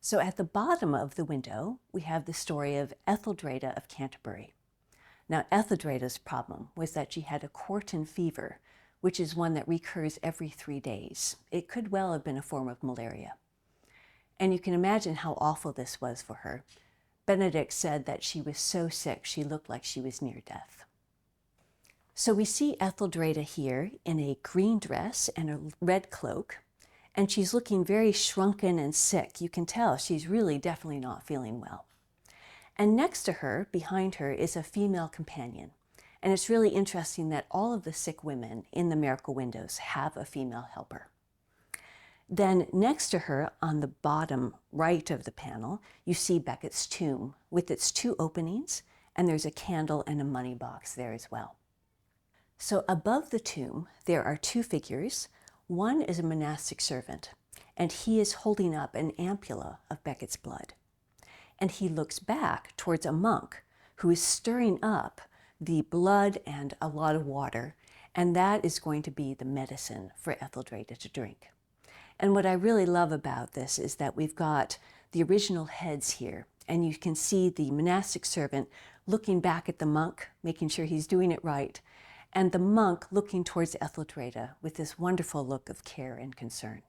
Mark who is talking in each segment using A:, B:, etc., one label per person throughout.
A: So at the bottom of the window, we have the story of Etheldreda of Canterbury. Now, Etheldreda's problem was that she had a quartan fever, which is one that recurs every 3 days. It could well have been a form of malaria. And you can imagine how awful this was for her. Benedict said that she was so sick she looked like she was near death. So we see Etheldreda here in a green dress and a red cloak, and she's looking very shrunken and sick. You can tell she's really definitely not feeling well. And next to her, behind her, is a female companion. And it's really interesting that all of the sick women in the Miracle Windows have a female helper. Then next to her, on the bottom right of the panel, you see Becket's tomb with its 2 openings, and there's a candle and a money box there as well. So above the tomb, there are 2 figures. One is a monastic servant, and he is holding up an ampulla of Becket's blood. And he looks back towards a monk who is stirring up the blood and a lot of water, and that is going to be the medicine for Etheldreda to drink. And what I really love about this is that we've got the original heads here, and you can see the monastic servant looking back at the monk, making sure he's doing it right, and the monk looking towards Etheldreda with this wonderful look of care and concern.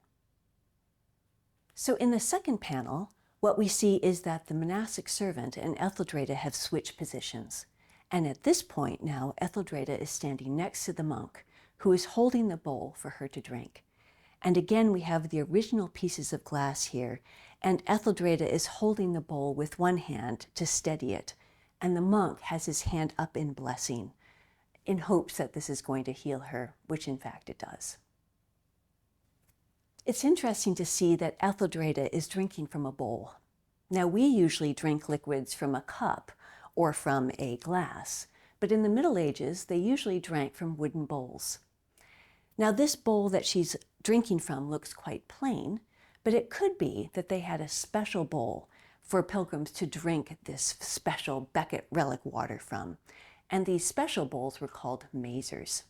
A: So in the second panel, what we see is that the monastic servant and Etheldreda have switched positions. And at this point now, Etheldreda is standing next to the monk, who is holding the bowl for her to drink. And again, we have the original pieces of glass here, and Etheldreda is holding the bowl with one hand to steady it, and the monk has his hand up in blessing, in hopes that this is going to heal her, which in fact it does. It's interesting to see that Etheldreda is drinking from a bowl. Now, we usually drink liquids from a cup or from a glass, but in the Middle Ages, they usually drank from wooden bowls. Now, this bowl that she's drinking from looks quite plain, but it could be that they had a special bowl for pilgrims to drink this special Becket relic water from. And these special bowls were called mazers.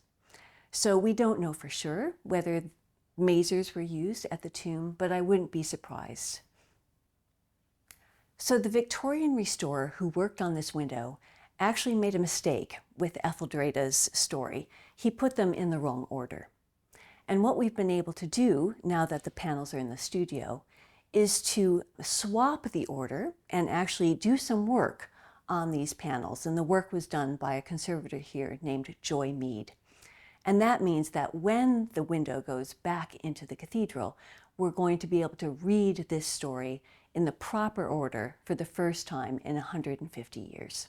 A: So we don't know for sure whether mazers were used at the tomb, but I wouldn't be surprised. So the Victorian restorer who worked on this window actually made a mistake with Etheldreda's story. He put them in the wrong order. And what we've been able to do, now that the panels are in the studio, is to swap the order and actually do some work on these panels. And the work was done by a conservator here named Joy Mead. And that means that when the window goes back into the cathedral, we're going to be able to read this story in the proper order for the first time in 150 years.